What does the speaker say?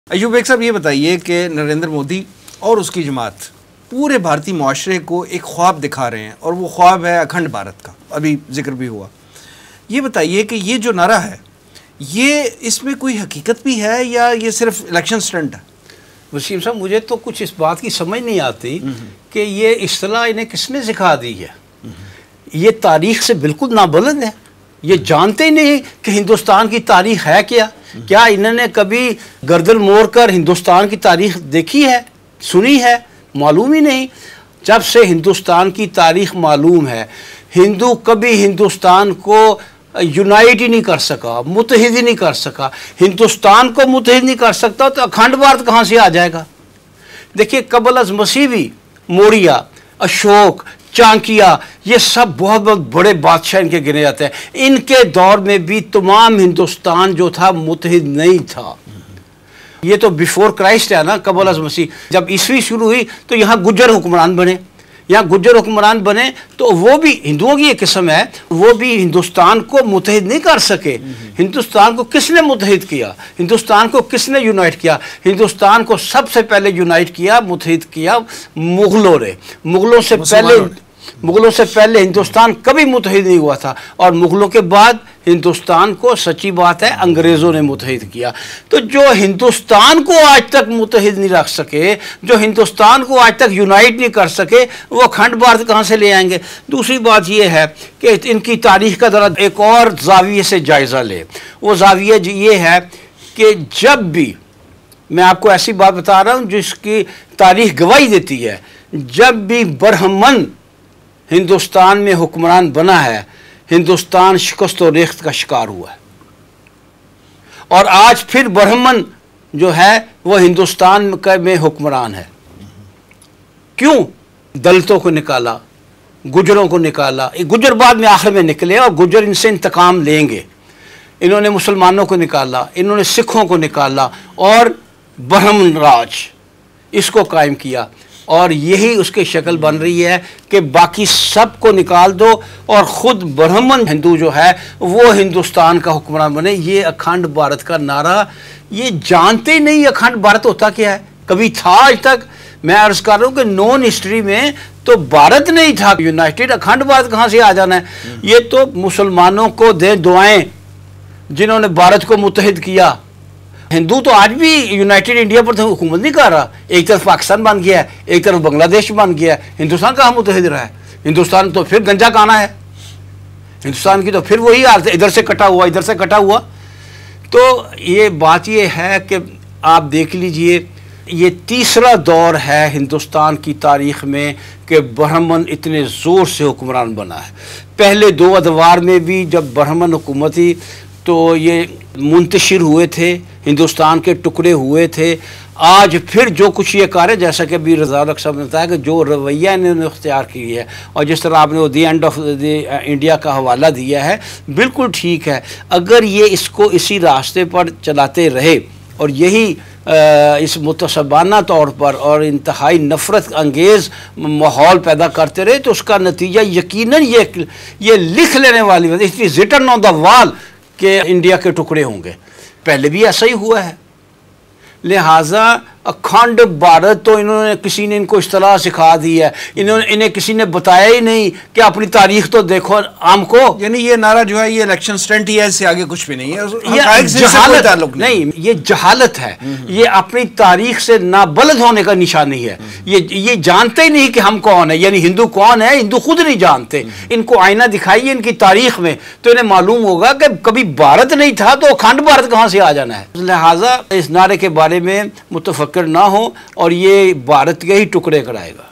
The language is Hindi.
अयूब बेग साहब, ये बताइए कि नरेंद्र मोदी और उसकी जमात पूरे भारतीय मुआशरे को एक ख्वाब दिखा रहे हैं और वो ख्वाब है अखंड भारत का, अभी जिक्र भी हुआ। ये बताइए कि ये जो नारा है ये इसमें कोई हकीकत भी है या ये सिर्फ इलेक्शन स्टंट है? वसीम साहब, मुझे तो कुछ इस बात की समझ नहीं आती कि ये इस्तेलाह इन्हें किसने सिखा दी है। ये तारीख से बिल्कुल नाबलद है, ये जानते ही नहीं कि हिंदुस्तान की तारीख है क्या इन्होंने कभी गर्दन मोड़ कर हिंदुस्तान की तारीख देखी है, सुनी है? मालूम ही नहीं। जब से हिंदुस्तान की तारीख मालूम है, हिंदू कभी हिंदुस्तान को यूनाइट ही नहीं कर सका, मुत्तहिद ही नहीं कर सका। हिंदुस्तान को मुत्तहिद नहीं कर सकता तो अखंड भारत कहाँ से आ जाएगा? देखिए, कबल अज़ मसीह भी मौर्य, अशोक, चाणक्य, ये सब बहुत बहुत बड़े बादशाह इनके गिने जाते हैं। इनके दौर में भी तमाम हिंदुस्तान जो था मुत्तहिद नहीं था। ये तो बिफोर क्राइस्ट है ना, कबल अज़ मसीह। जब ईस्वी शुरू हुई तो यहाँ गुज्जर हुक्मरान बने। यहाँ गुज्जर हुक्मरान बने तो वो भी हिंदुओं की एक किस्म है, वो भी हिंदुस्तान को मुत्तहिद नहीं कर सके। हिंदुस्तान को किसने मुत्तहिद किया? हिंदुस्तान को किसने यूनाइट किया? हिंदुस्तान को सबसे पहले यूनाइट किया, मुत्तहिद किया मुग़लों ने। मुग़लों से पहले हिंदुस्तान कभी मुत्तहिद नहीं हुआ था, और मुग़लों के बाद हिंदुस्तान को, सच्ची बात है, अंग्रेज़ों ने मुत्तहिद किया। तो जो हिंदुस्तान को आज तक मुत्तहिद नहीं रख सके, जो हिंदुस्तान को आज तक यूनाइट नहीं कर सके, वो अखंड भारत कहाँ से ले आएंगे? दूसरी बात ये है कि इनकी तारीख़ का ज़रा एक और ज़ाविये से जायज़ा ले। वो ज़ाविया ये है कि जब भी, मैं आपको ऐसी बात बता रहा हूँ जिसकी तारीख़ गवाही देती है, जब भी बरहमन हिंदुस्तान में हुक्मरान बना है, हिंदुस्तान शिकस्त और रेख्त का शिकार हुआ है। और आज फिर बरहमन जो है वो हिंदुस्तान में हुक्मरान है। क्यों? दलितों को निकाला, गुजरों को निकाला। गुजर बाद में आखिर में निकले और गुजर इनसे इंतकाम लेंगे। इन्होंने मुसलमानों को निकाला, इन्होंने सिखों को निकाला और बरहमन राज इसको कायम किया। और यही उसकी शक्ल बन रही है कि बाकी सब को निकाल दो और ख़ुद ब्राह्मण हिंदू जो है वो हिंदुस्तान का हुक्मरान बने। ये अखंड भारत का नारा, ये जानते ही नहीं अखंड भारत होता क्या है। कभी था आज तक? मैं अर्ज़ कर रहा हूँ कि नॉन हिस्ट्री में तो भारत नहीं था यूनाइटेड। अखंड भारत कहाँ से आ जाना है? ये तो मुसलमानों को दे दुआएं जिन्होंने भारत को मुत्तहिद किया। हिंदू तो आज भी यूनाइटेड इंडिया पर तो हुकूमत नहीं कर रहा। एक तरफ पाकिस्तान बन गया है, एक तरफ बांग्लादेश बन गया है। हिंदुस्तान कहाँ मुत्तहिद रहा है? हिंदुस्तान तो फिर गंजा काना है। हिंदुस्तान की तो फिर वही हालत है, इधर से कटा हुआ, इधर से कटा हुआ। तो ये बात ये है कि आप देख लीजिए, ये तीसरा दौर है हिंदुस्तान की तारीख़ में कि ब्राह्मण इतने ज़ोर से हुक्मरान बना है। पहले दो अदवार में भी जब ब्राह्मण हुकूमत थी तो ये मुंतशिर हुए थे, हिंदुस्तान के टुकड़े हुए थे। आज फिर जो कुछ ये कार्य, जैसा कि अभी रज़ा रख साहब ने बताया कि जो रवैया इन्होंने इख्तियार की है और जिस तरह आपने वो दी एंड ऑफ द इंडिया का हवाला दिया है, बिल्कुल ठीक है। अगर ये इसको इसी रास्ते पर चलाते रहे और यही इस मुतसबाना तौर पर और इंतहाई नफ़रत अंगेज़ माहौल पैदा करते रहे तो उसका नतीजा यकीनन ये लिख लेने वाली बात, it is written on the wall कि इंडिया के टुकड़े होंगे। पहले भी ऐसा ही हुआ है। लिहाजा अखंड भारत तो इन्होंने, किसी ने इनको इस्तेलाह सिखा दी है, इन्हें किसी ने बताया ही नहीं कि अपनी तारीख तो देखो हमको। यानी ये नारा जो है ये इलेक्शन स्टंट ही है, इससे आगे कुछ भी नहीं है। ये जहालत नहीं, ये जहालत है। ये अपनी तारीख से नाबलद होने का निशान नहीं है। ये जानते ही नहीं कि हम कौन है, यानी हिंदू कौन है। हिंदू खुद नहीं जानते। इनको आईना दिखाइए इनकी तारीख में तो इन्हें मालूम होगा कि कभी भारत नहीं था तो अखंड भारत कहाँ से आ जाना है। लिहाजा इस नारे के बारे में मुतफक्किर ना हो और ये भारत के ही टुकड़े कराएगा।